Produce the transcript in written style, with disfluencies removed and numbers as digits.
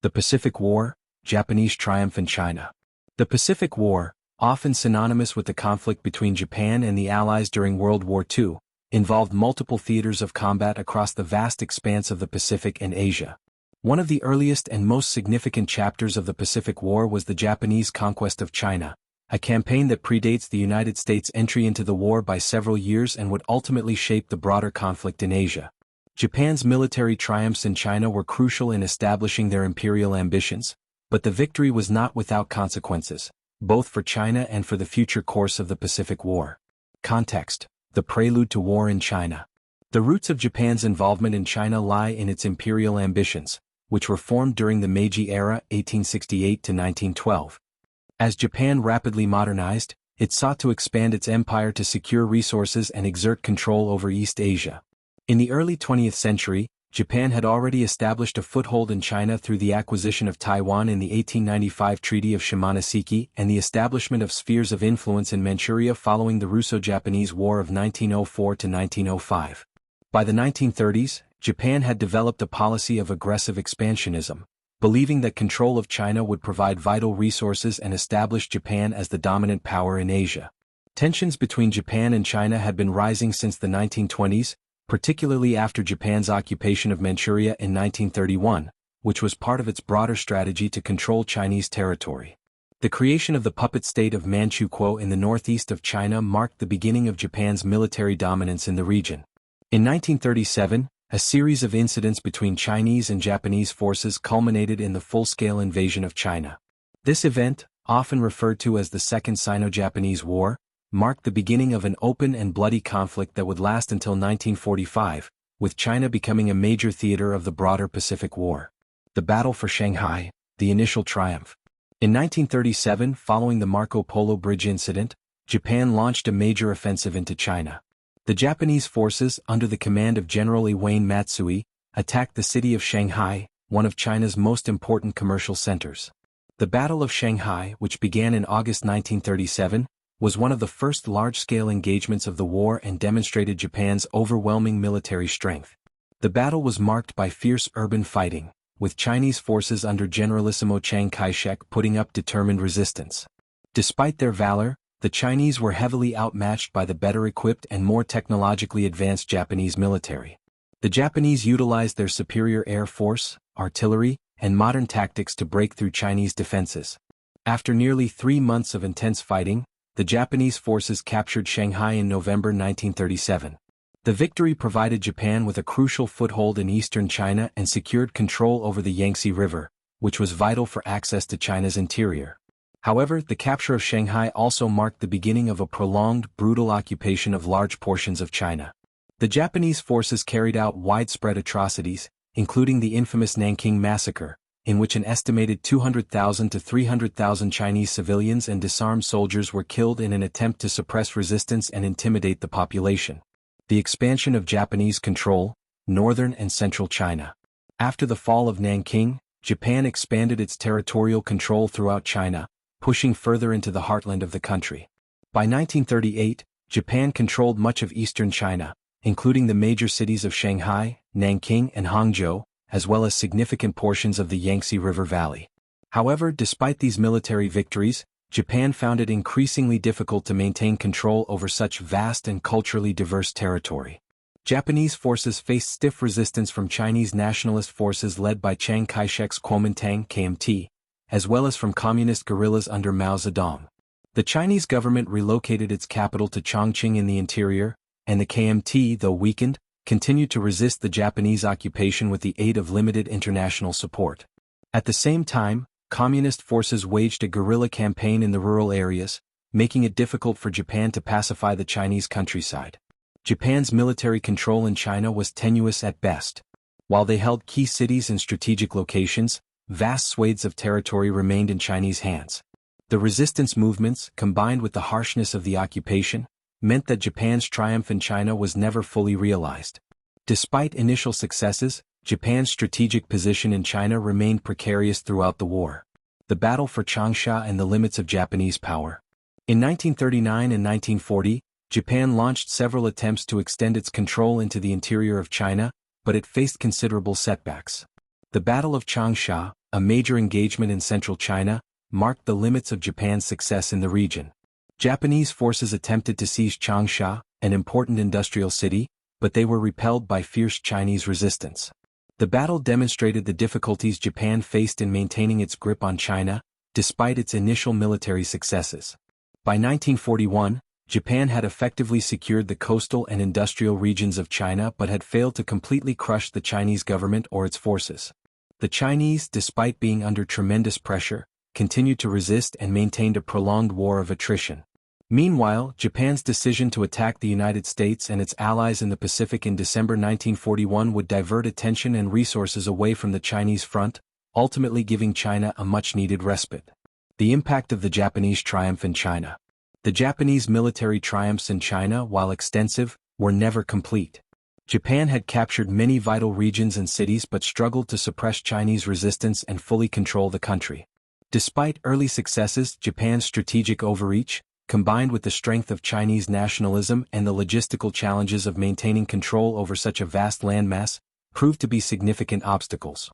The Pacific War, Japanese triumph in China. The Pacific War, often synonymous with the conflict between Japan and the Allies during World War II, involved multiple theaters of combat across the vast expanse of the Pacific and Asia. One of the earliest and most significant chapters of the Pacific War was the Japanese conquest of China, a campaign that predates the United States' entry into the war by several years and would ultimately shape the broader conflict in Asia. Japan's military triumphs in China were crucial in establishing their imperial ambitions, but the victory was not without consequences, both for China and for the future course of the Pacific War. Context: the prelude to war in China. The roots of Japan's involvement in China lie in its imperial ambitions, which were formed during the Meiji era 1868 to 1912. As Japan rapidly modernized, it sought to expand its empire to secure resources and exert control over East Asia. In the early 20th century, Japan had already established a foothold in China through the acquisition of Taiwan in the 1895 Treaty of Shimonoseki and the establishment of spheres of influence in Manchuria following the Russo-Japanese War of 1904 to 1905. By the 1930s, Japan had developed a policy of aggressive expansionism, believing that control of China would provide vital resources and establish Japan as the dominant power in Asia. Tensions between Japan and China had been rising since the 1920s, particularly after Japan's occupation of Manchuria in 1931, which was part of its broader strategy to control Chinese territory. The creation of the puppet state of Manchukuo in the northeast of China marked the beginning of Japan's military dominance in the region. In 1937, a series of incidents between Chinese and Japanese forces culminated in the full-scale invasion of China. This event, often referred to as the Second Sino-Japanese War, marked the beginning of an open and bloody conflict that would last until 1945, with China becoming a major theater of the broader Pacific War. The Battle for Shanghai, the initial triumph. In 1937, following the Marco Polo Bridge incident, Japan launched a major offensive into China. The Japanese forces, under the command of General Iwane Matsui, attacked the city of Shanghai, one of China's most important commercial centers. The Battle of Shanghai, which began in August 1937, was one of the first large-scale engagements of the war and demonstrated Japan's overwhelming military strength. The battle was marked by fierce urban fighting, with Chinese forces under Generalissimo Chiang Kai-shek putting up determined resistance. Despite their valor, the Chinese were heavily outmatched by the better-equipped and more technologically advanced Japanese military. The Japanese utilized their superior air force, artillery, and modern tactics to break through Chinese defenses. After nearly 3 months of intense fighting, the Japanese forces captured Shanghai in November 1937. The victory provided Japan with a crucial foothold in eastern China and secured control over the Yangtze River, which was vital for access to China's interior. However, the capture of Shanghai also marked the beginning of a prolonged, brutal occupation of large portions of China. The Japanese forces carried out widespread atrocities, including the infamous Nanking Massacre, in which an estimated 200,000 to 300,000 Chinese civilians and disarmed soldiers were killed in an attempt to suppress resistance and intimidate the population. The expansion of Japanese control, northern and central China. After the fall of Nanking, Japan expanded its territorial control throughout China, pushing further into the heartland of the country. By 1938, Japan controlled much of eastern China, including the major cities of Shanghai, Nanking, and Hangzhou, as well as significant portions of the Yangtze River Valley. However, despite these military victories, Japan found it increasingly difficult to maintain control over such vast and culturally diverse territory. Japanese forces faced stiff resistance from Chinese nationalist forces led by Chiang Kai-shek's Kuomintang (KMT), as well as from communist guerrillas under Mao Zedong. The Chinese government relocated its capital to Chongqing in the interior, and the KMT, though weakened, continued to resist the Japanese occupation with the aid of limited international support. At the same time, communist forces waged a guerrilla campaign in the rural areas, making it difficult for Japan to pacify the Chinese countryside. Japan's military control in China was tenuous at best. While they held key cities and strategic locations, vast swathes of territory remained in Chinese hands. The resistance movements, combined with the harshness of the occupation, meant that Japan's triumph in China was never fully realized. Despite initial successes, Japan's strategic position in China remained precarious throughout the war. The battle for Changsha and the limits of Japanese power. In 1939 and 1940, Japan launched several attempts to extend its control into the interior of China, but it faced considerable setbacks. The Battle of Changsha, a major engagement in central China, marked the limits of Japan's success in the region. Japanese forces attempted to seize Changsha, an important industrial city, but they were repelled by fierce Chinese resistance. The battle demonstrated the difficulties Japan faced in maintaining its grip on China, despite its initial military successes. By 1941, Japan had effectively secured the coastal and industrial regions of China but had failed to completely crush the Chinese government or its forces. The Chinese, despite being under tremendous pressure, continued to resist and maintained a prolonged war of attrition. Meanwhile, Japan's decision to attack the United States and its allies in the Pacific in December 1941 would divert attention and resources away from the Chinese front, ultimately giving China a much-needed respite. The impact of the Japanese triumph in China. The Japanese military triumphs in China, while extensive, were never complete. Japan had captured many vital regions and cities but struggled to suppress Chinese resistance and fully control the country. Despite early successes, Japan's strategic overreach, combined with the strength of Chinese nationalism and the logistical challenges of maintaining control over such a vast landmass, proved to be significant obstacles.